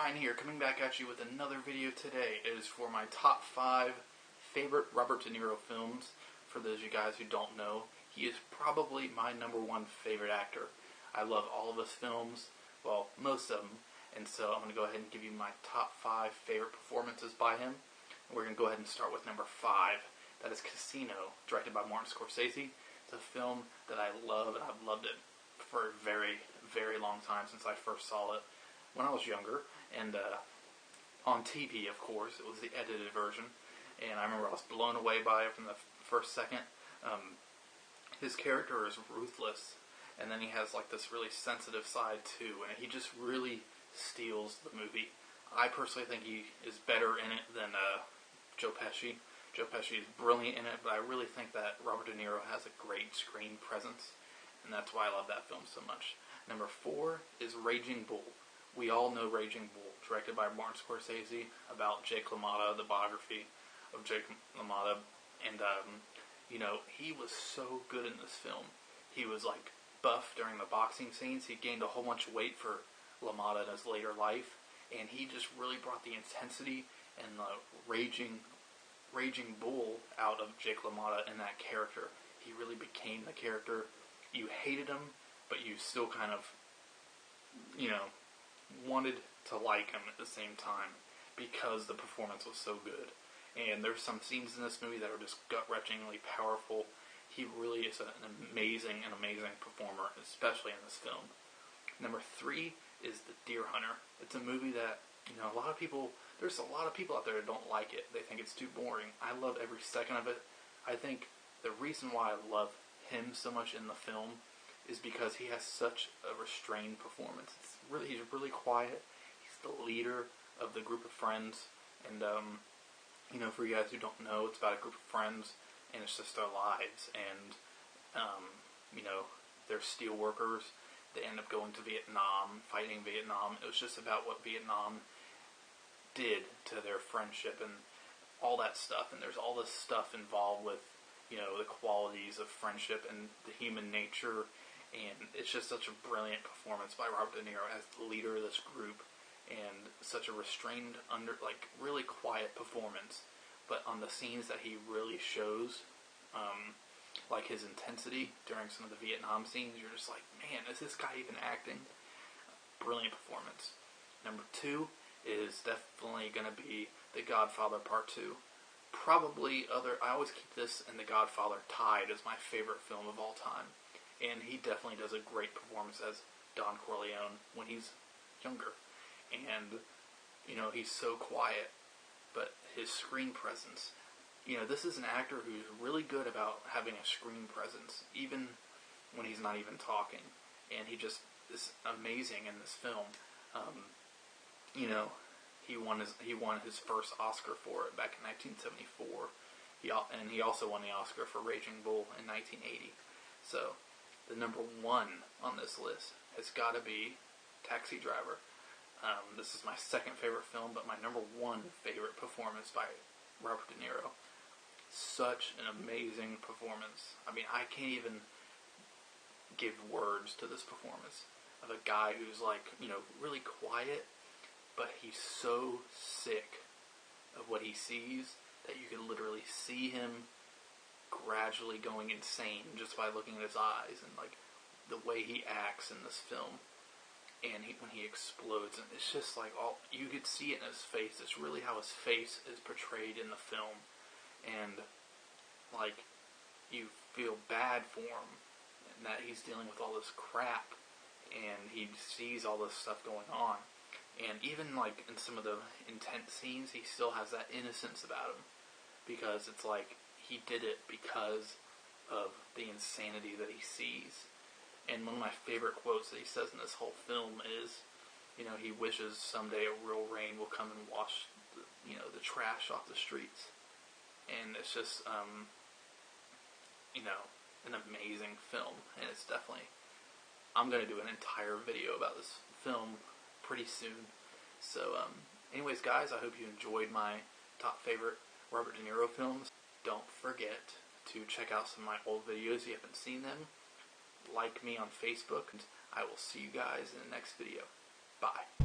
Ryan here, coming back at you with another video today. It is for my top 5 favorite Robert De Niro films. For those of you guys who don't know, he is probably my #1 favorite actor. I love all of his films, well, most of them, and so I'm going to go ahead and give you my top 5 favorite performances by him. And we're going to go ahead and start with number 5. That is Casino, directed by Martin Scorsese. It's a film that I love, and I've loved it for a very, very long time since I first saw it when I was younger, and on TV, of course. It was the edited version, and I remember I was blown away by it from the first second. His character is ruthless, and then he has like this really sensitive side too, and he just really steals the movie. I personally think he is better in it than Joe Pesci. Joe Pesci is brilliant in it, but I really think that Robert De Niro has a great screen presence, and that's why I love that film so much. Number 4 is Raging Bull. We all know Raging Bull, directed by Martin Scorsese, about Jake LaMotta, the biography of Jake LaMotta, and you know, he was so good in this film. He was like buff during the boxing scenes. He gained a whole bunch of weight for LaMotta in his later life, and he just really brought the intensity and the raging bull out of Jake LaMotta in that character. He really became the character. You hated him, but you still kind of, you know, wanted to like him at the same time because the performance was so good. And there's some scenes in this movie that are just gut-wrenchingly powerful. He really is an amazing performer, especially in this film. Number 3 is The Deer Hunter. It's a movie that, you know, there's a lot of people out there that don't like it. They think it's too boring. I love every second of it. I think the reason why I love him so much in the film is because he has such a restrained performance. He's really quiet. He's the leader of the group of friends, and you know, for you guys who don't know, it's about a group of friends, and it's just their lives, and you know, they're steel workers. They end up going to Vietnam, fighting Vietnam. It was just about what Vietnam did to their friendship and all that stuff, and there's all this stuff involved with, you know, the qualities of friendship and the human nature. And it's just such a brilliant performance by Robert De Niro as the leader of this group, and such a restrained, really quiet performance. But on the scenes that he really shows, like his intensity during some of the Vietnam scenes, you're just like, man, is this guy even acting? Brilliant performance. Number 2 is definitely going to be The Godfather Part 2. I always keep this and The Godfather tied as my favorite film of all time. And he definitely does a great performance as Don Corleone when he's younger. And, you know, he's so quiet, but his screen presence, you know, this is an actor who's really good about having a screen presence, even when he's not even talking. And he just is amazing in this film. You know, he won his first Oscar for it back in 1974. And he also won the Oscar for Raging Bull in 1980. So the number 1 on this list has got to be Taxi Driver. This is my second favorite film, but my number 1 favorite performance by Robert De Niro. Such an amazing performance. I mean, I can't even give words to this performance of a guy who's like, you know, really quiet, but he's so sick of what he sees that you can literally see him gradually going insane just by looking at his eyes and like the way he acts in this film. And when he explodes, and it's just like you could see it in his face. It's really how his face is portrayed in the film, and like you feel bad for him and that he's dealing with all this crap, and he sees all this stuff going on. And even like in some of the intense scenes, he still has that innocence about him, because it's like he did it because of the insanity that he sees. And one of my favorite quotes that he says in this whole film is, you know, he wishes someday a real rain will come and wash, the trash off the streets. And it's just, you know, an amazing film. And it's definitely, I'm going to do an entire video about this film pretty soon. So, anyways, guys, I hope you enjoyed my top favorite Robert De Niro films. Don't forget to check out some of my old videos if you haven't seen them. Like me on Facebook, and I will see you guys in the next video. Bye.